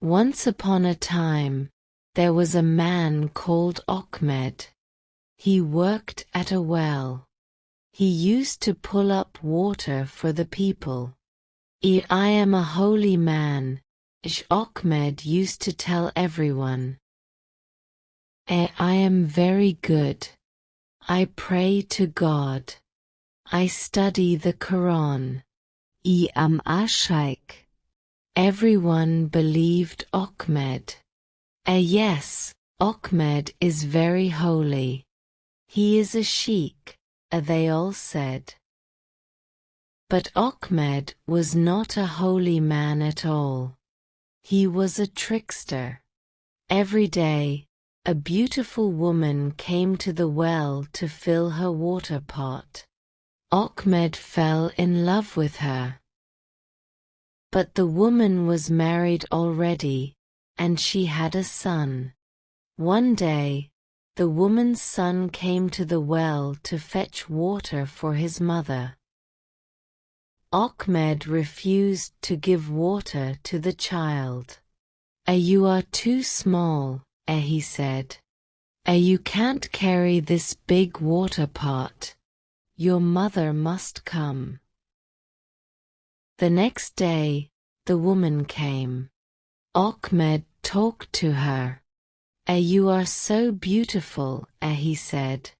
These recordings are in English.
Once upon a time, there was a man called Ahmed. He worked at a well. He used to pull up water for the people. I am a holy man, Ahmed used to tell everyone. I am very good. I pray to God. I study the Koran. I am a sheikh. Everyone believed Ahmed. Yes, Ahmed is very holy. He is a sheikh, they all said. But Ahmed was not a holy man at all. He was a trickster. Every day, a beautiful woman came to the well to fill her water pot. Ahmed fell in love with her. But the woman was married already, and she had a son. One day, the woman's son came to the well to fetch water for his mother. Ahmed refused to give water to the child. You are too small, he said. You can't carry this big water pot. Your mother must come. The next day, the woman came. Ahmed talked to her. You are so beautiful, he said.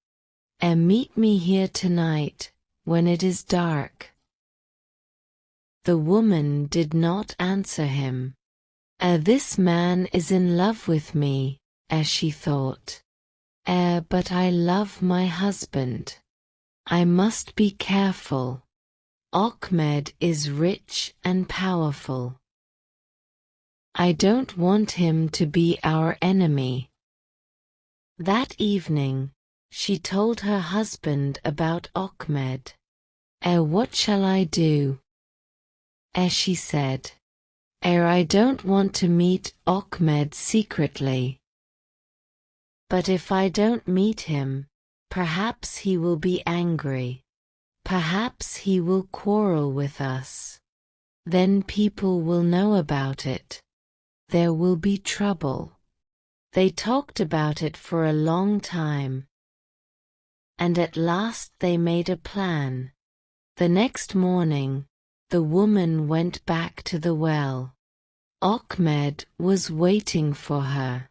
Meet me here tonight, when it is dark. The woman did not answer him. This man is in love with me, she thought. But I love my husband. I must be careful. Ahmed is rich and powerful. I don't want him to be our enemy. That evening, she told her husband about Ahmed. What shall I do? She said. I don't want to meet Ahmed secretly. But if I don't meet him, perhaps he will be angry. Perhaps he will quarrel with us. Then people will know about it. There will be trouble. They talked about it for a long time. And at last they made a plan. The next morning, the woman went back to the well. Ahmed was waiting for her.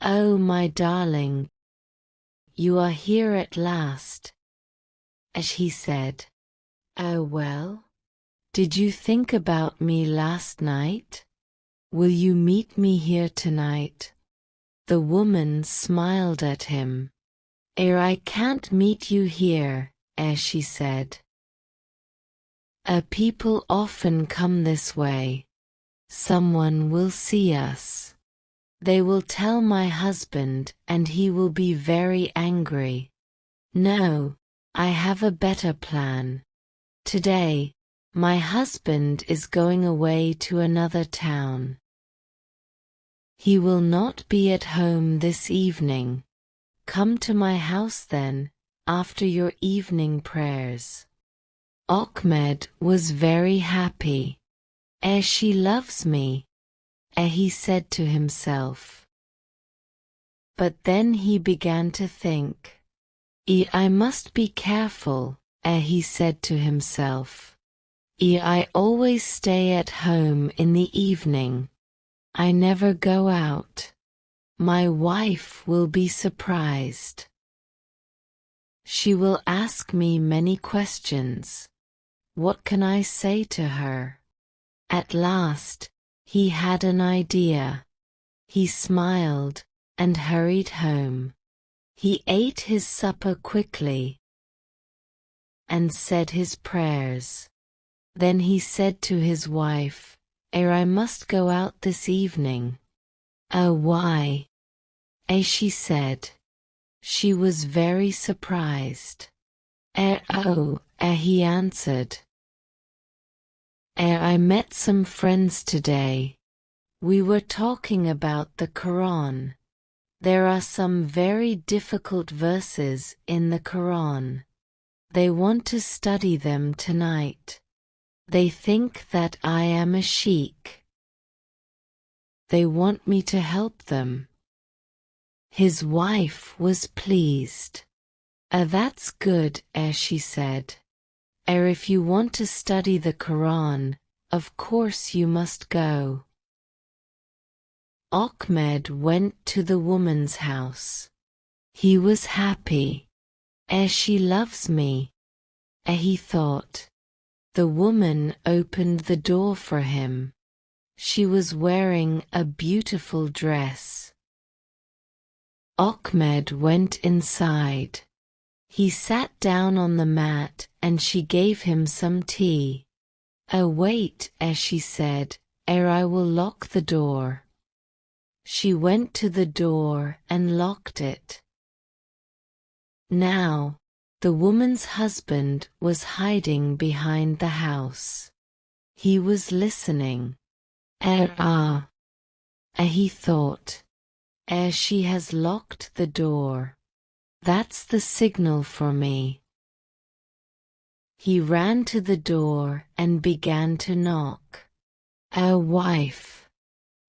Oh, my darling, you are here at last. He said. Well? Did you think about me last night? Will you meet me here tonight? The woman smiled at him. I can't meet you here, she said. People often come this way. Someone will see us. They will tell my husband and he will be very angry. No, I have a better plan. Today, my husband is going away to another town. He will not be at home this evening. Come to my house then, after your evening prayers. Ahmed was very happy. She loves me, he said to himself. But then he began to think. I must be careful, he said to himself. I always stay at home in the evening. I never go out. My wife will be surprised. She will ask me many questions. What can I say to her? At last, he had an idea. He smiled and hurried home. He ate his supper quickly and said his prayers. Then he said to his wife, I must go out this evening. Why? She said. She was very surprised. He answered. I met some friends today. We were talking about the Koran. There are some very difficult verses in the Koran. They want to study them tonight. They think that I am a sheikh. they want me to help them." His wife was pleased. That's good," she said. If you want to study the Koran, of course you must go." Ahmed went to the woman's house. He was happy. She loves me, he thought. The woman opened the door for him. She was wearing a beautiful dress. Ahmed went inside. He sat down on the mat and she gave him some tea. Wait," she said, I will lock the door." She went to the door and locked it. Now, the woman's husband was hiding behind the house. He was listening. He thought. She has locked the door. That's the signal for me. He ran to the door and began to knock. Wife.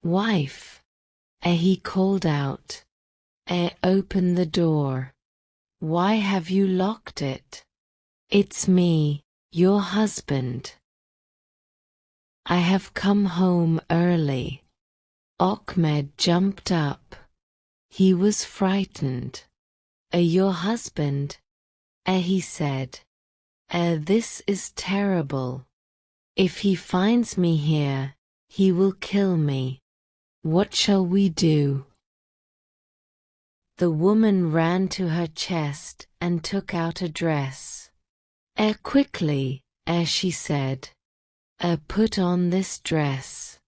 Wife. He called out. Open the door. Why have you locked it? It's me, your husband. I have come home early. Ahmed jumped up. He was frightened. Your husband? He said. This is terrible. If he finds me here, he will kill me. What shall we do? The woman ran to her chest and took out a dress. Quickly, she said. Put on this dress.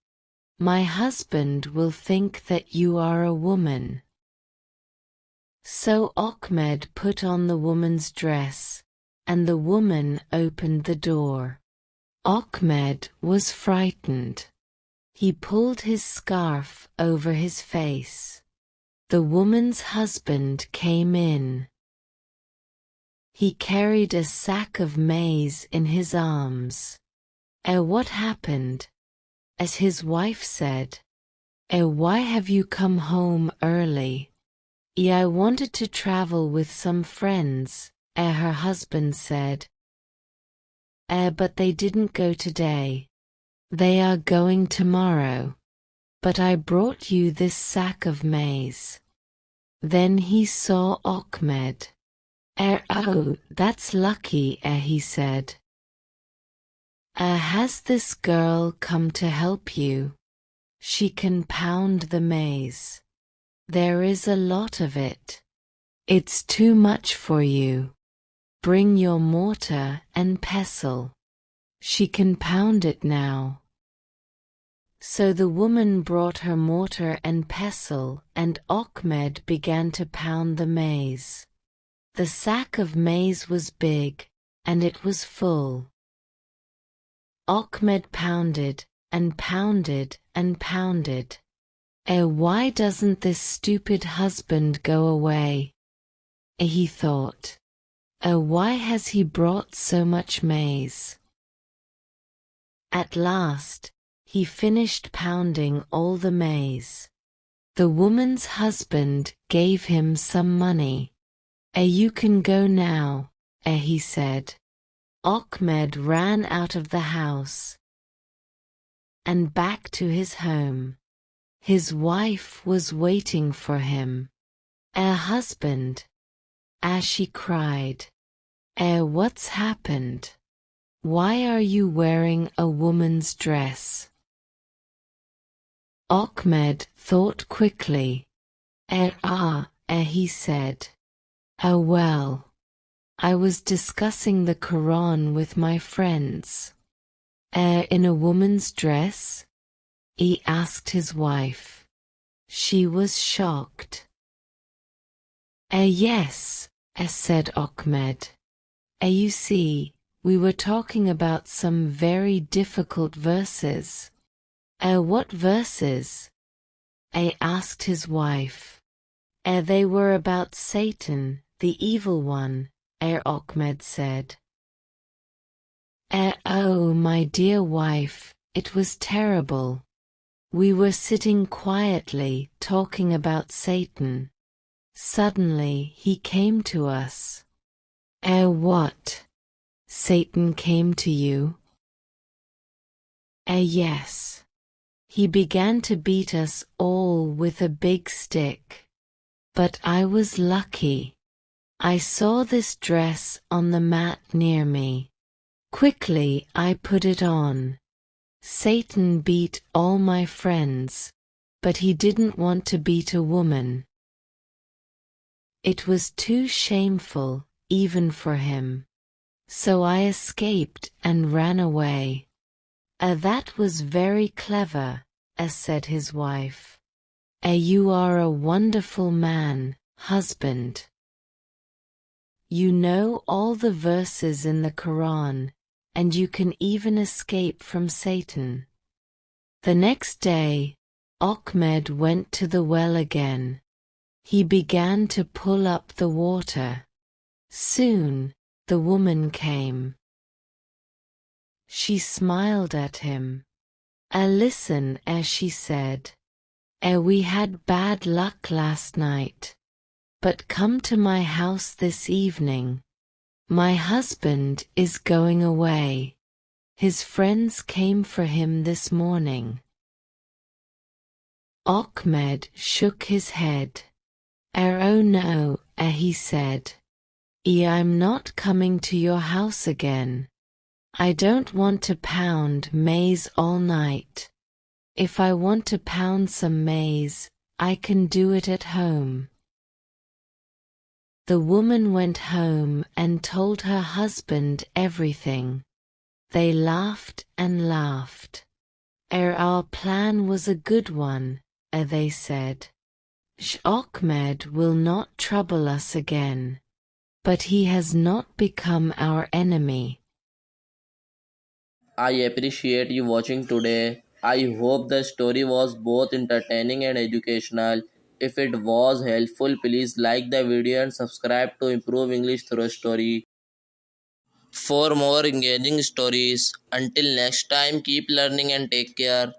My husband will think that you are a woman. So Ahmed put on the woman's dress, and the woman opened the door. Ahmed was frightened. He pulled his scarf over his face. The woman's husband came in. He carried a sack of maize in his arms. What happened? As his wife said. Why have you come home early? I wanted to travel with some friends, her husband said. But they didn't go today. They are going tomorrow. But I brought you this sack of maize. Then he saw Ahmed. Oh, that's lucky, he said. Has this girl come to help you? She can pound the maize. There is a lot of it. It's too much for you. Bring your mortar and pestle. She can pound it now. So the woman brought her mortar and pestle, and Ahmed began to pound the maize. The sack of maize was big, and it was full. Ahmed pounded, and pounded, and pounded. Why doesn't this stupid husband go away? He thought. Why has he brought so much maize? At last, he finished pounding all the maize. The woman's husband gave him some money. You can go now, he said. Ahmed ran out of the house and back to his home. His wife was waiting for him. Husband, she cried. What's happened? Why are you wearing a woman's dress? Ahmed thought quickly. He said. Well, I was discussing the Koran with my friends. In a woman's dress? He asked his wife. She was shocked. Yes, said Ahmed. You see, we were talking about some very difficult verses. What verses? Asked his wife. They were about Satan, the evil one, Ahmed said. Oh, my dear wife, it was terrible. We were sitting quietly talking about Satan. Suddenly he came to us. What? Satan came to you? Yes. He began to beat us all with a big stick. But I was lucky. I saw this dress on the mat near me. Quickly I put it on. Satan beat all my friends, but he didn't want to beat a woman. It was too shameful, even for him. So I escaped and ran away. That was very clever, said his wife. You are a wonderful man, husband. You know all the verses in the Koran, and you can even escape from Satan. The next day, Ahmed went to the well again. He began to pull up the water. Soon, the woman came. She smiled at him. Listen, she said. We had bad luck last night. But come to my house this evening. My husband is going away. His friends came for him this morning. Ahmed shook his head. Oh no, he said. I'm not coming to your house again. I don't want to pound maize all night. If I want to pound some maize, I can do it at home. The woman went home and told her husband everything. They laughed and laughed. Our plan was a good one, they said. Ahmed will not trouble us again. But he has not become our enemy. I appreciate you watching today. I hope the story was both entertaining and educational. If it was helpful, please like the video and subscribe to improve English through story. For more engaging stories, until next time, keep learning and take care.